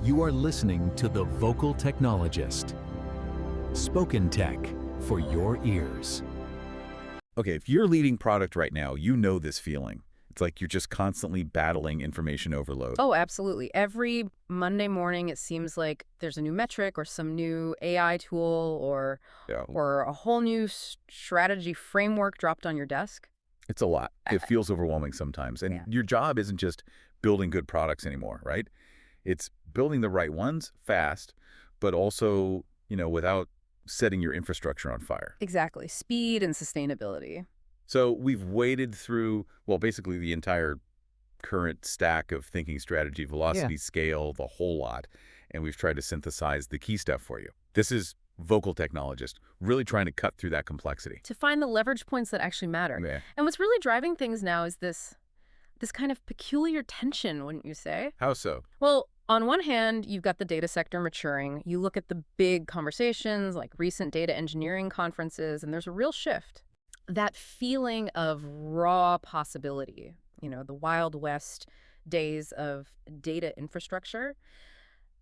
You are listening to The Vocal Technologist. Spoken tech for your ears. Okay, if you're leading product right now, you know this feeling. It's like you're just constantly battling information overload. Oh, absolutely. Every Monday morning, it seems like there's a new metric or some new AI tool or a whole new strategy framework dropped on your desk. It's a lot. It feels overwhelming sometimes. And Yeah. your job isn't just building good products anymore, right? It's building the right ones fast, but also, without setting your infrastructure on fire. Exactly. Speed and sustainability. So we've waded through, well, basically the entire current stack of thinking strategy, velocity, scale, the whole lot, and we've tried to synthesize the key stuff for you. This is Vocal Technologist, really trying to cut through that complexity. To find the leverage points that actually matter. Yeah. And what's really driving things now is this kind of peculiar tension, wouldn't you say? How so? Well, on one hand, you've got the data sector maturing. You look at the big conversations like recent data engineering conferences, and there's a real shift. That feeling of raw possibility, the Wild West days of data infrastructure,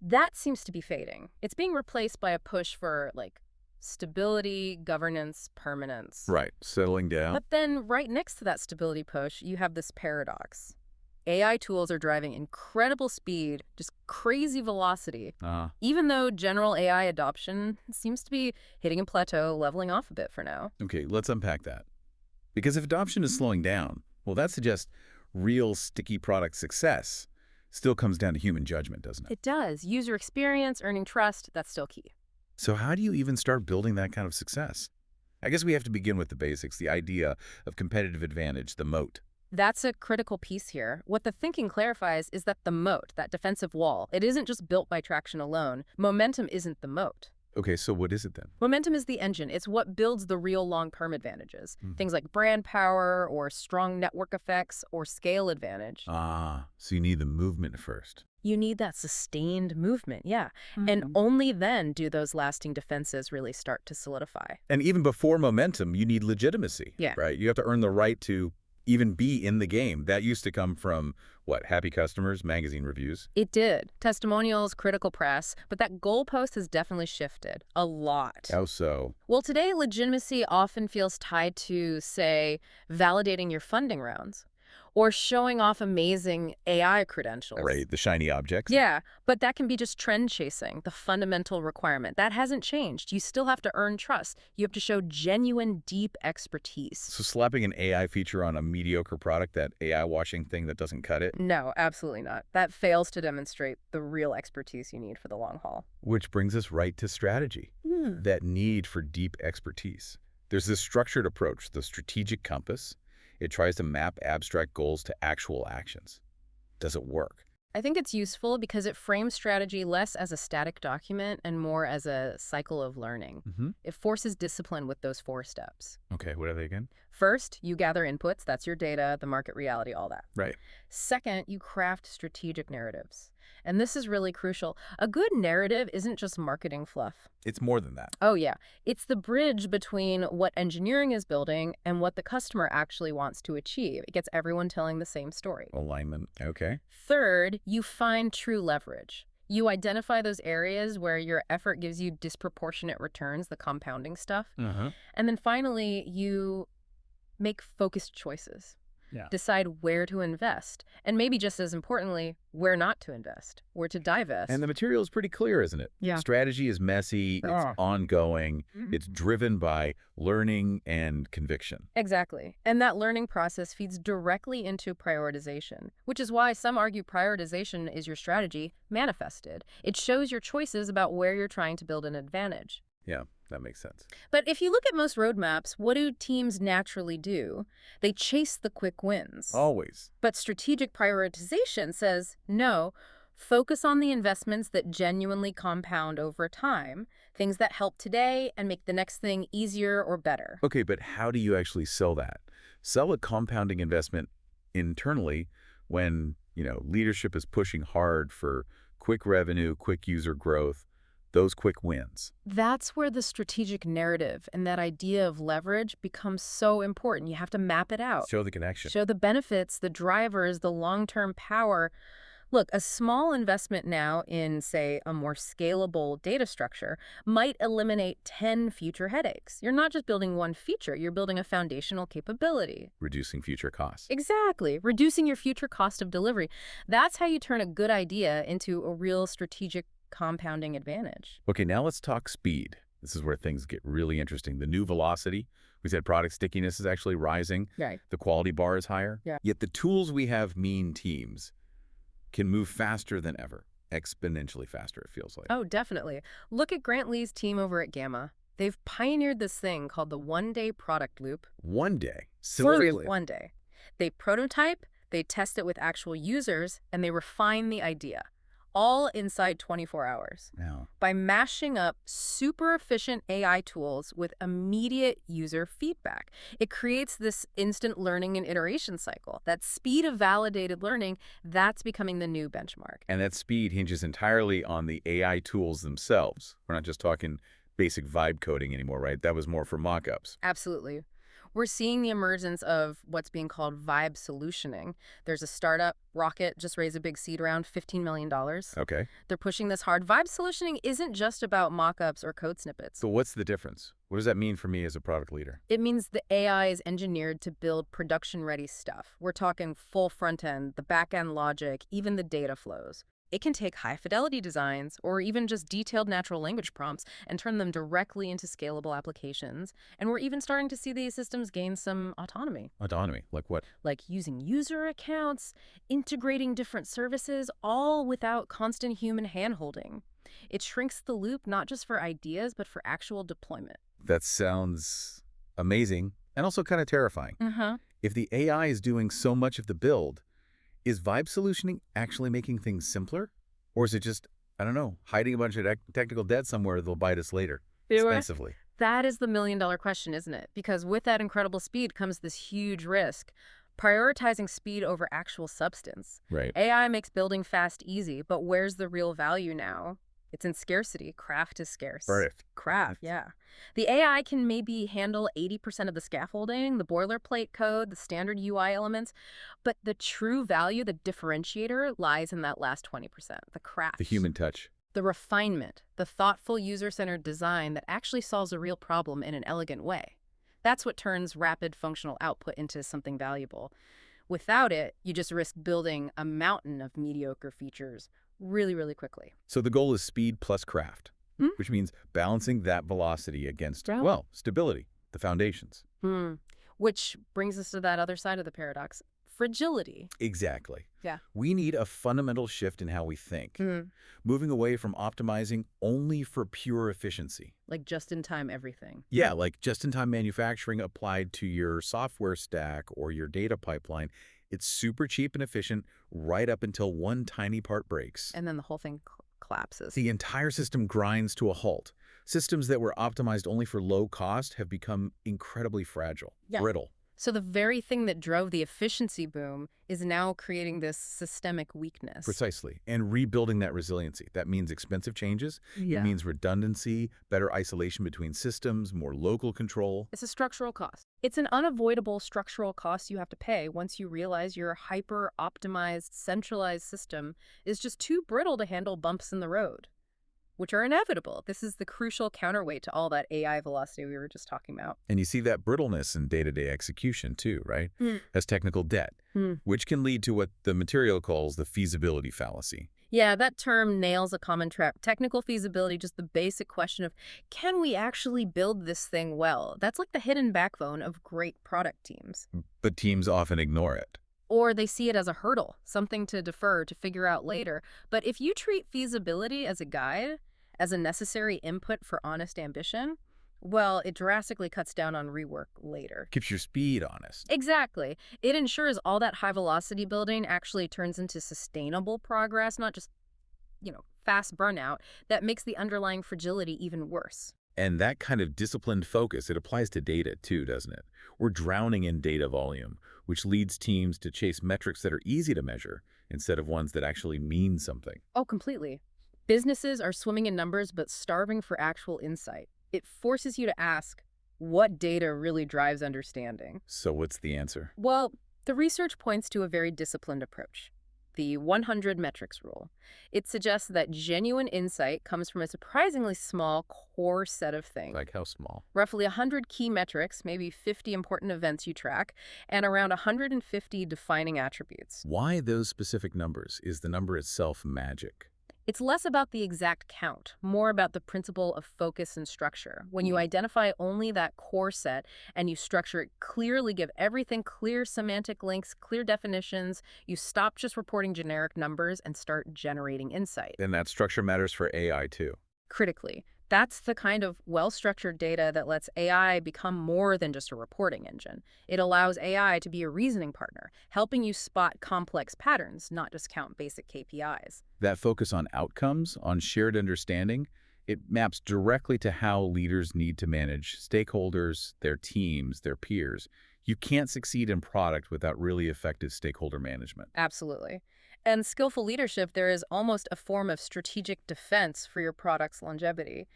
that seems to be fading. It's being replaced by a push for stability, governance, permanence. Right, settling down. But then right next to that stability push, you have this paradox. AI tools are driving incredible speed, just crazy velocity, even though general AI adoption seems to be hitting a plateau, leveling off a bit for now. Okay, let's unpack that. Because if adoption is slowing down, well, that suggests real sticky product success still comes down to human judgment, doesn't it? It does. User experience, earning trust, that's still key. So how do you even start building that kind of success? I guess we have to begin with the basics, the idea of competitive advantage, the moat. That's a critical piece here. What the thinking clarifies is that the moat, that defensive wall, it isn't just built by traction alone. Momentum isn't the moat. Okay, so what is it then? Momentum is the engine. It's what builds the real long-term advantages. Things like brand power or strong network effects or scale advantage. So you need the movement first. You need that sustained movement, yeah. And only then do those lasting defenses really start to solidify. And even before momentum, you need legitimacy, Yeah. right? You have to earn the right to even be in the game. That used to come from, happy customers, magazine reviews? It did. Testimonials, critical press, but that goalpost has definitely shifted a lot. How so? Well, today, legitimacy often feels tied to, say, validating your funding rounds or showing off amazing AI credentials. Right, the shiny objects? Yeah, but that can be just trend chasing, the fundamental requirement. That hasn't changed. You still have to earn trust. You have to show genuine, deep expertise. So slapping an AI feature on a mediocre product, that AI washing thing that doesn't cut it? No, absolutely not. That fails to demonstrate the real expertise you need for the long haul. Which brings us right to strategy, that need for deep expertise. There's this structured approach, the strategic compass. It tries to map abstract goals to actual actions. Does it work? I think it's useful because it frames strategy less as a static document and more as a cycle of learning. It forces discipline with those 4 steps. Okay, what are they again? First, you gather inputs. That's your data, the market reality, all that. Right. Second, you craft strategic narratives. And this is really crucial. A good narrative isn't just marketing fluff. It's more than that. Oh, yeah. It's the bridge between what engineering is building and what the customer actually wants to achieve. It gets everyone telling the same story. Alignment, okay. Third, you find true leverage. You identify those areas where your effort gives you disproportionate returns, the compounding stuff. And then finally, you make focused choices. Yeah. Decide where to invest. And maybe just as importantly, where not to invest, where to divest. And the material is pretty clear, isn't it? Yeah. Strategy is messy, it's ongoing, it's driven by learning and conviction. Exactly. And that learning process feeds directly into prioritization, which is why some argue prioritization is your strategy manifested. It shows your choices about where you're trying to build an advantage. Yeah, that makes sense. But if you look at most roadmaps, what do teams naturally do? They chase the quick wins. Always. But strategic prioritization says, no, focus on the investments that genuinely compound over time, things that help today and make the next thing easier or better. Okay, but how do you actually sell that? Sell a compounding investment internally when, leadership is pushing hard for quick revenue, quick user growth, those quick wins. That's where the strategic narrative and that idea of leverage becomes so important. You have to map it out. Show the connection. Show the benefits, the drivers, the long-term power. Look, a small investment now in, say, a more scalable data structure might eliminate 10 future headaches. You're not just building one feature, you're building a foundational capability. Reducing future costs. Exactly. Reducing your future cost of delivery. That's how you turn a good idea into a real strategic compounding advantage. Okay, now let's talk speed. This is where things get really interesting. The new velocity, we said product stickiness is actually rising. Right. The quality bar is higher. Yeah. Yet the tools we have mean teams can move faster than ever. Exponentially faster, it feels like. Oh, definitely. Look at Grant Lee's team over at Gamma. They've pioneered this thing called the one-day product loop. One day. Seriously. One day. They prototype, they test it with actual users, and they refine the idea, all inside 24 hours. Now, By mashing up super efficient AI tools with immediate user feedback. It creates this instant learning and iteration cycle. That speed of validated learning, that's becoming the new benchmark. and that speed hinges entirely on the AI tools themselves. We're not just talking basic vibe coding anymore, right? That was more for mock-ups. Absolutely. We're seeing the emergence of what's being called vibe solutioning. There's a startup, Rocket, just raised a big seed round, $15 million. Okay. They're pushing this hard. Vibe solutioning isn't just about mock-ups or code snippets. So what's the difference? What does that mean for me as a product leader? It means the AI is engineered to build production-ready stuff. We're talking full front-end, the back-end logic, even the data flows. It can take high-fidelity designs or even just detailed natural language prompts and turn them directly into scalable applications. And we're even starting to see these systems gain some autonomy. Autonomy, like what? Like using user accounts, integrating different services, all without constant human hand-holding. It shrinks the loop not just for ideas, but for actual deployment. That sounds amazing and also kind of terrifying. If the AI is doing so much of the build, is vibe solutioning actually making things simpler? Or is it just, I don't know, hiding a bunch of technical debt somewhere that'll bite us later, expensively? That is the million-dollar question, isn't it? Because with that incredible speed comes this huge risk. Prioritizing speed over actual substance. Right. AI makes building fast easy, but where's the real value now? It's in scarcity. Craft is scarce. Craft, yeah. The AI can maybe handle 80% of the scaffolding, the boilerplate code, the standard UI elements, but the true value, the differentiator, lies in that last 20%, the craft. The human touch. The refinement, the thoughtful user-centered design that actually solves a real problem in an elegant way. That's what turns rapid functional output into something valuable. Without it, you just risk building a mountain of mediocre features really, really quickly. So the goal is speed plus craft, which means balancing that velocity against, well, stability, the foundations. Which brings us to that other side of the paradox, fragility. Exactly. Yeah. We need a fundamental shift in how we think, moving away from optimizing only for pure efficiency. Like just-in-time everything. Yeah, like just-in-time manufacturing applied to your software stack or your data pipeline. It's super cheap and efficient right up until one tiny part breaks. And then the whole thing collapses. The entire system grinds to a halt. Systems that were optimized only for low cost have become incredibly fragile, brittle. So the very thing that drove the efficiency boom is now creating this systemic weakness. Precisely. And rebuilding that resiliency. That means expensive changes. It means redundancy, better isolation between systems, more local control. It's a structural cost. It's an unavoidable structural cost you have to pay once you realize your hyper-optimized, centralized system is just too brittle to handle bumps in the road, which are inevitable. This is the crucial counterweight to all that AI velocity we were just talking about. And you see that brittleness in day-to-day execution too, right? As technical debt, which can lead to what the material calls the feasibility fallacy. Yeah, that term nails a common trap. Technical feasibility, just the basic question of, can we actually build this thing well? That's like the hidden backbone of great product teams. But teams often ignore it. Or they see it as a hurdle, something to defer, to figure out later. But if you treat feasibility as a guide, as a necessary input for honest ambition, well, it drastically cuts down on rework later. Keeps your speed honest. Exactly. It ensures all that high-velocity building actually turns into sustainable progress, not just, fast burnout that makes the underlying fragility even worse. And that kind of disciplined focus, it applies to data too, doesn't it? We're drowning in data volume, which leads teams to chase metrics that are easy to measure instead of ones that actually mean something. Oh, completely. Businesses are swimming in numbers but starving for actual insight. It forces you to ask, what data really drives understanding? So what's the answer? Well, the research points to a very disciplined approach. the 100 metrics rule. It suggests that genuine insight comes from a surprisingly small core set of things. Like how small? Roughly 100 key metrics, maybe 50 important events you track, and around 150 defining attributes. Why those specific numbers? Is the number itself magic? It's less about the exact count, more about the principle of focus and structure. When you identify only that core set and you structure it clearly, give everything clear semantic links, clear definitions, you stop just reporting generic numbers and start generating insight. Then that structure matters for AI too. Critically, that's the kind of well-structured data that lets AI become more than just a reporting engine. It allows AI to be a reasoning partner, helping you spot complex patterns, not just count basic KPIs. That focus on outcomes, on shared understanding, it maps directly to how leaders need to manage stakeholders, their teams, their peers. You can't succeed in product without really effective stakeholder management. Absolutely. And skillful leadership, there is almost a form of strategic defense for your product's longevity.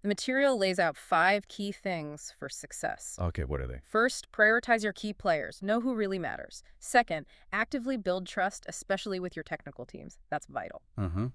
The material lays out 5 key things for success. Okay, what are they? First, prioritize your key players. Know who really matters. Second, actively build trust, especially with your technical teams. That's vital.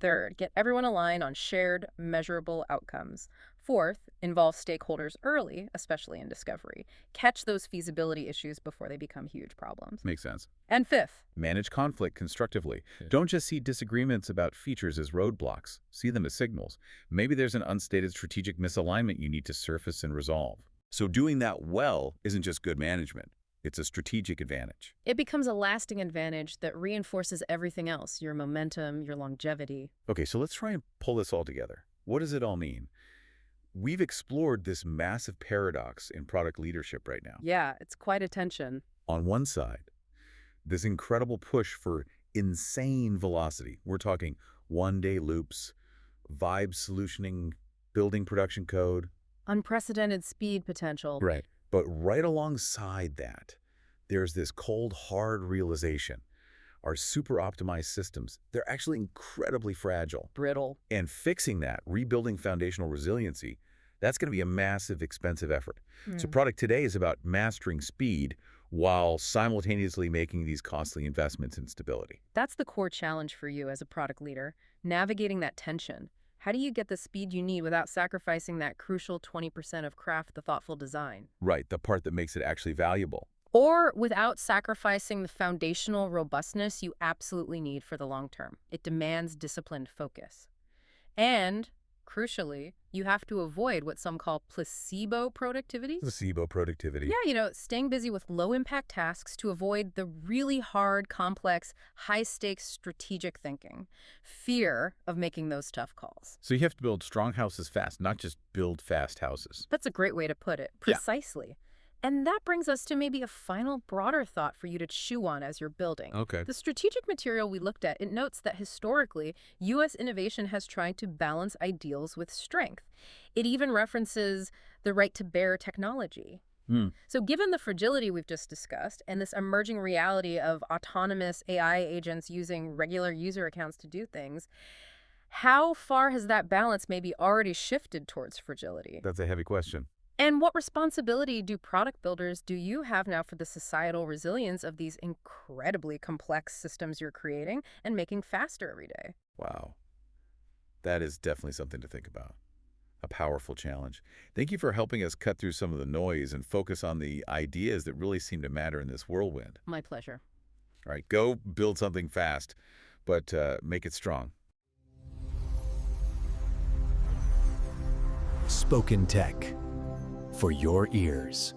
Third, get everyone aligned on shared, measurable outcomes. Fourth, involve stakeholders early, especially in discovery. Catch those feasibility issues before they become huge problems. Makes sense. And fifth, Manage conflict constructively. Don't just see disagreements about features as roadblocks. See them as signals. Maybe there's an unstated strategic misalignment you need to surface and resolve. So doing that well isn't just good management. It's a strategic advantage. it becomes a lasting advantage that reinforces everything else, your momentum, your longevity. Okay, so let's try and pull this all together. What does it all mean? We've explored this massive paradox in product leadership right now. Yeah, it's quite a tension. On one side, this incredible push for insane velocity. We're talking one-day loops, vibe solutioning, building production code. Unprecedented speed potential. Right. But right alongside that, there's this cold, hard realization. Our super optimized systems, they're actually incredibly fragile. Brittle. And fixing that, rebuilding foundational resiliency, that's going to be a massive, expensive effort. So product today is about mastering speed while simultaneously making these costly investments in stability. That's the core challenge for you as a product leader, navigating that tension. How do you get the speed you need without sacrificing that crucial 20% of craft, the thoughtful design? Right, the part that makes it actually valuable. Or without sacrificing the foundational robustness you absolutely need for the long term. It demands disciplined focus. And, crucially, you have to avoid what some call placebo productivity. Placebo productivity. Yeah, staying busy with low-impact tasks to avoid the really hard, complex, high-stakes strategic thinking. Fear of making those tough calls. So you have to build strong houses fast, not just build fast houses. That's a great way to put it. Yeah. Precisely. And that brings us to maybe a final broader thought for you to chew on as you're building. Okay. The strategic material we looked at, it notes that historically, U.S. innovation has tried to balance ideals with strength. It even references the right to bear technology. So given the fragility we've just discussed and this emerging reality of autonomous AI agents using regular user accounts to do things, how far has that balance maybe already shifted towards fragility? That's a heavy question. And what responsibility do product builders do you have now for the societal resilience of these incredibly complex systems you're creating and making faster every day? Wow. That is definitely something to think about. A powerful challenge. Thank you for helping us cut through some of the noise and focus on the ideas that really seem to matter in this whirlwind. My pleasure. All right, go build something fast, but make it strong. Spoken Tech for your ears.